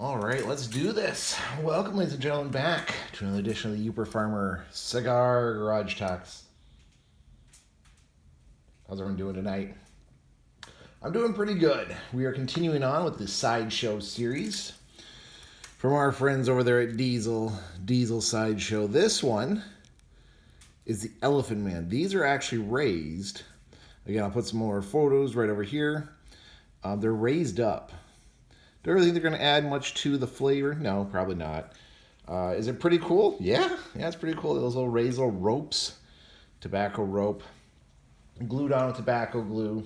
All right, let's do this. Welcome, ladies and gentlemen, back to another edition of the Uper Farmer Cigar Garage Talks. How's everyone doing tonight? I'm doing pretty good. We are continuing on with the Sideshow series from our friends over there at Diesel Sideshow. This one is the Elephant Man. These are actually raised. Again, I'll put some more photos right over here. They're raised up. Don't really think they're going to add much to the flavor. No, probably not. Is it pretty cool? Yeah, it's pretty cool. Those little raised little ropes, tobacco rope, glued on with tobacco glue.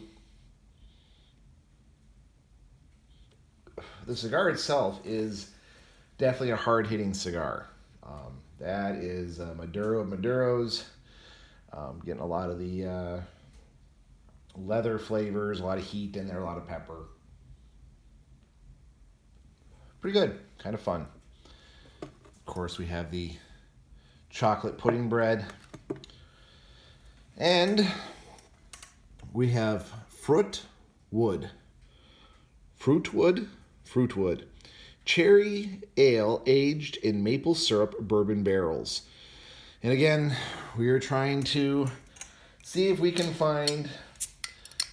The cigar itself is definitely a hard-hitting cigar. That is Maduro of Maduros. Getting a lot of the leather flavors, a lot of heat in there, a lot of pepper. Pretty good, kind of fun. Of course, we have the chocolate pudding bread. And we have Fruitwood. Cherry ale aged in maple syrup bourbon barrels. And again, we are trying to see if we can find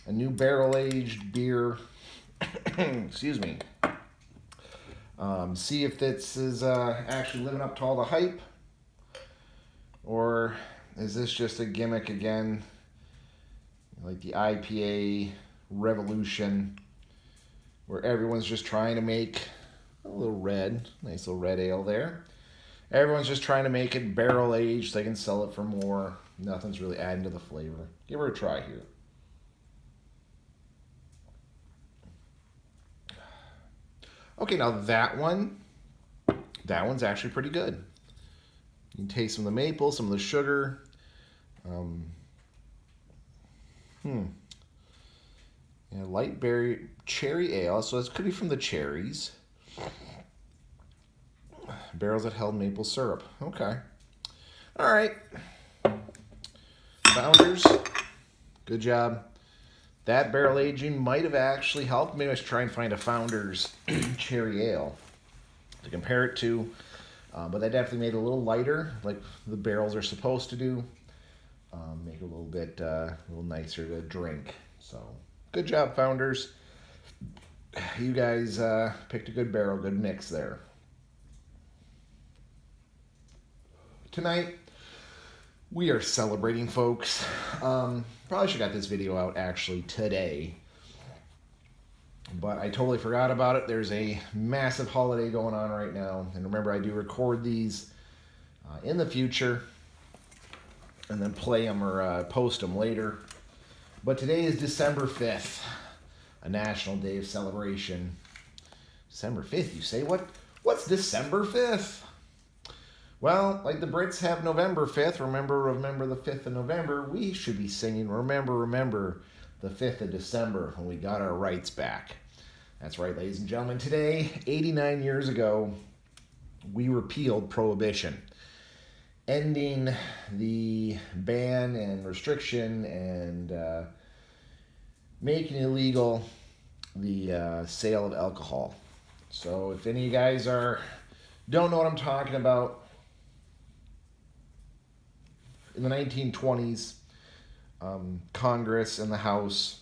a new barrel-aged beer. Excuse me. See if this is actually living up to all the hype, or is this just a gimmick again, like the IPA revolution, where everyone's just trying to make a little nice little red ale there. Everyone's just trying to make it barrel aged so they can sell it for more. Nothing's really adding to the flavor. Give her a try here. Okay, now that one's actually pretty good. You can taste some of the maple, some of the sugar. Yeah, light berry cherry ale, so this could be from the cherries. Barrels that held maple syrup. Okay. All right. Founders, good job. That barrel aging might have actually helped. Maybe I should try and find a Founders cherry ale to compare it to. But that definitely made it a little lighter, like the barrels are supposed to do. Make it a little bit, a little nicer to drink. So, good job, Founders. You guys picked a good barrel, good mix there. Tonight, we are celebrating, folks. Probably should have got this video out actually today, but I totally forgot about it. There's a massive holiday going on right now, and remember, I do record these in the future and then play them or post them later. But today is December 5th, a national day of celebration. December 5th, you say? What's December 5th? Well, like the Brits have November 5th, remember the 5th of November, we should be singing remember the 5th of December when we got our rights back. That's right, ladies and gentlemen. Today, 89 years ago, we repealed Prohibition, ending the ban and restriction and making illegal the sale of alcohol. So if any of you guys don't know what I'm talking about, in the 1920s, Congress and the House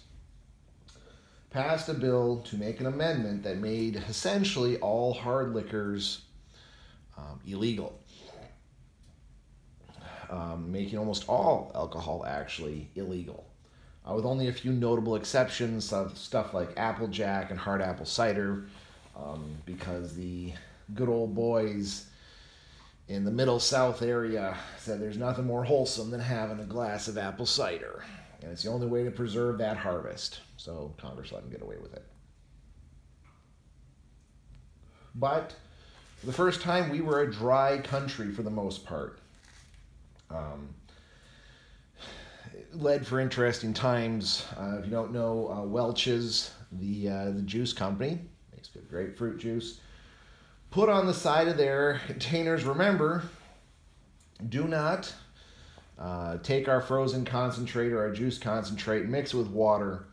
passed a bill to make an amendment that made essentially all hard liquors illegal, making almost all alcohol actually illegal, with only a few notable exceptions of stuff like Applejack and hard apple cider, because the good old boys in the Middle South area said there's nothing more wholesome than having a glass of apple cider. And it's the only way to preserve that harvest. So Congress let them get away with it. But for the first time, we were a dry country for the most part. Led for interesting times. If you don't know, Welch's, the juice company, makes good grapefruit juice, put on the side of their containers, remember, do not take our frozen concentrate or our juice concentrate, mix it with water,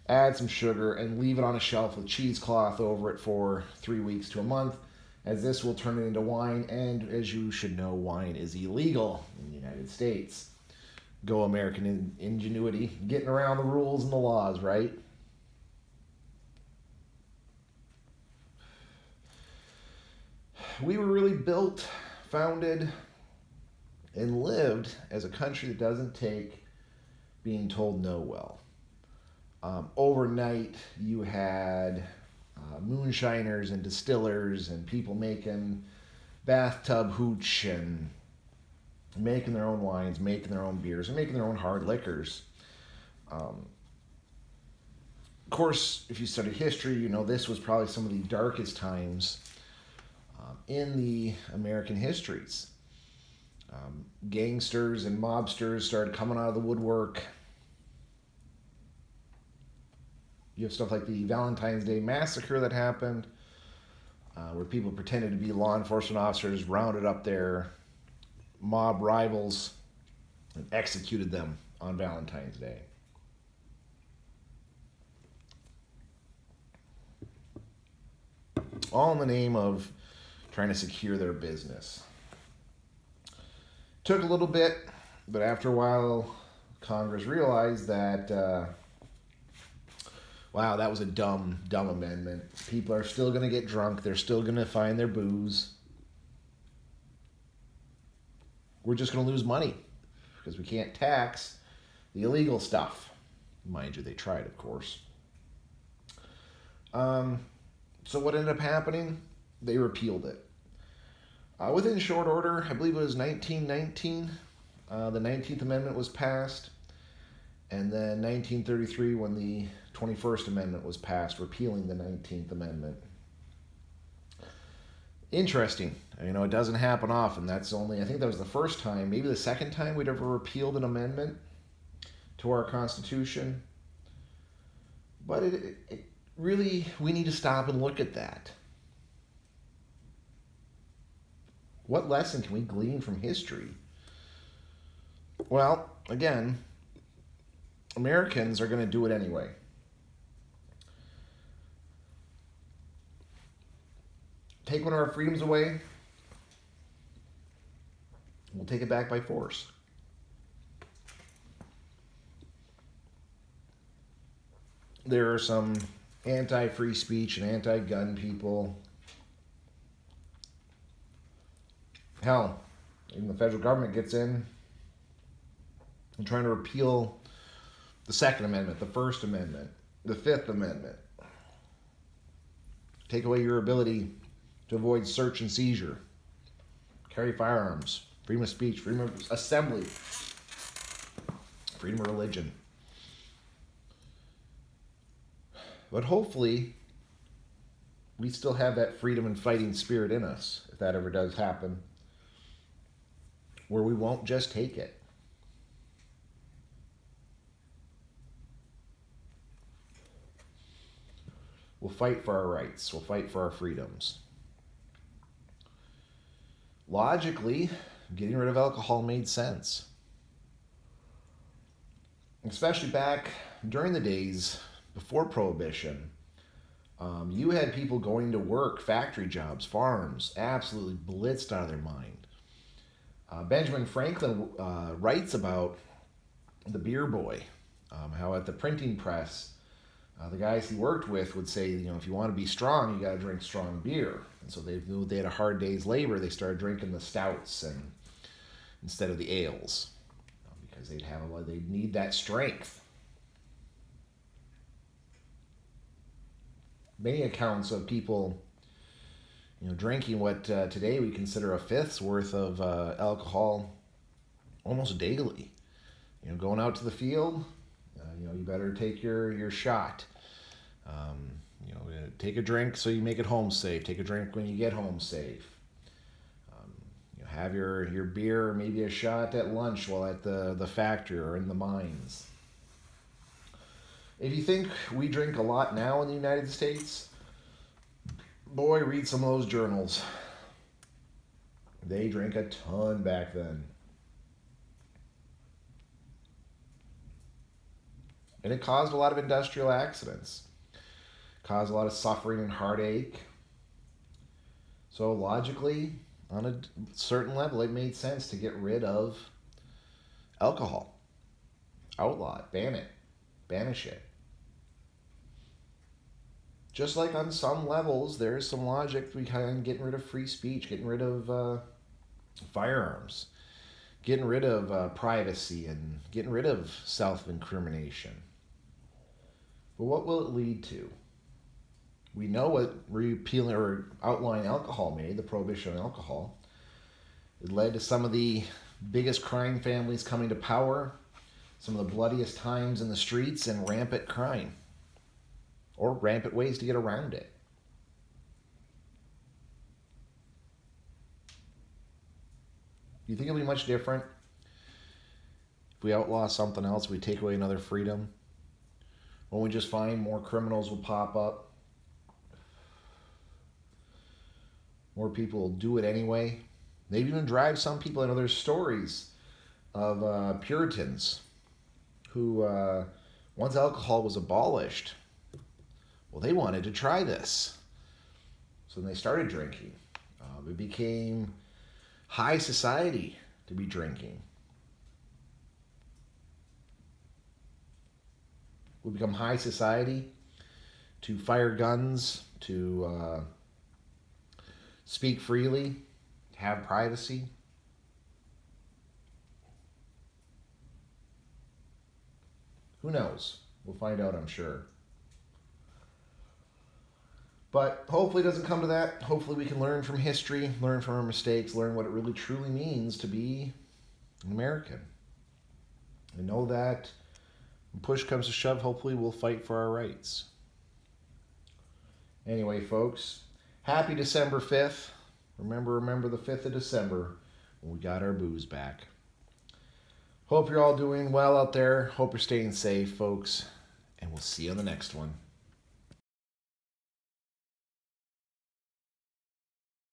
add some sugar, and leave it on a shelf with cheesecloth over it for 3 weeks to a month, as this will turn it into wine. And as you should know, wine is illegal in the United States. Go American ingenuity, getting around the rules and the laws, right? We were really built, founded, and lived as a country that doesn't take being told no well. Overnight, you had moonshiners and distillers and people making bathtub hooch and making their own wines, making their own beers, and making their own hard liquors. Of course, if you study history, you know this was probably some of the darkest times in the American histories. Gangsters and mobsters started coming out of the woodwork. You have stuff like the Valentine's Day Massacre that happened, where people pretended to be law enforcement officers, rounded up their mob rivals, and executed them on Valentine's Day. All in the name of trying to secure their business. Took a little bit, but after a while, Congress realized that, wow, that was a dumb amendment. People are still going to get drunk. They're still going to find their booze. We're just going to lose money because we can't tax the illegal stuff. Mind you, they tried, of course. So what ended up happening? They repealed it. Within short order, I believe it was 1919, the 19th Amendment was passed. And then 1933, when the 21st Amendment was passed, repealing the 19th Amendment. Interesting. You know, it doesn't happen often. I think that was the first time, maybe the second time we'd ever repealed an amendment to our Constitution. But it really, we need to stop and look at that. What lesson can we glean from history? Well, again, Americans are going to do it anyway. Take one of our freedoms away, we'll take it back by force. There are some anti-free speech and anti-gun people. Hell, even the federal government gets in and trying to repeal the Second Amendment, the First Amendment, the Fifth Amendment. Take away your ability to avoid search and seizure, carry firearms, freedom of speech, freedom of assembly, freedom of religion. But hopefully, we still have that freedom and fighting spirit in us, if that ever does happen, where we won't just take it. We'll fight for our rights. We'll fight for our freedoms. Logically, getting rid of alcohol made sense. Especially back during the days before Prohibition. You had people going to work, factory jobs, farms, absolutely blitzed out of their mind. Benjamin Franklin writes about the beer boy, how at the printing press, the guys he worked with would say, you know, if you want to be strong, you got to drink strong beer. And so they knew they had a hard day's labor. They started drinking the stouts and instead of the ales, because they'd need that strength. Many accounts of people, you know, drinking what today we consider a fifth's worth of alcohol almost daily. You know, going out to the field, you know, you better take your shot. You know, take a drink so you make it home safe. Take a drink when you get home safe. You know, have your beer or maybe a shot at lunch while at the factory or in the mines. If you think we drink a lot now in the United States, boy, read some of those journals. They drank a ton back then. And it caused a lot of industrial accidents, caused a lot of suffering and heartache. So logically, on a certain level, it made sense to get rid of alcohol. Outlaw it, ban it, banish it. Just like on some levels, there's some logic behind getting rid of free speech, getting rid of firearms, getting rid of privacy, and getting rid of self-incrimination. But what will it lead to? We know what repealing or outlawing alcohol made, the prohibition on alcohol. It led to some of the biggest crime families coming to power, some of the bloodiest times in the streets, and rampant crime. Or rampant ways to get around it. Do you think it'll be much different if we outlaw something else, we take away another freedom? Won't we just find more criminals will pop up? More people will do it anyway. Maybe even drive some people. I know there's stories of Puritans who, once alcohol was abolished, well, they wanted to try this. So then they started drinking. It became high society to be drinking. We become high society to fire guns, to speak freely, to have privacy. Who knows? We'll find out, I'm sure. But hopefully it doesn't come to that. Hopefully we can learn from history, learn from our mistakes, learn what it really truly means to be an American. And know that when push comes to shove, hopefully we'll fight for our rights. Anyway, folks, happy December 5th. Remember the 5th of December when we got our booze back. Hope you're all doing well out there. Hope you're staying safe, folks. And we'll see you on the next one.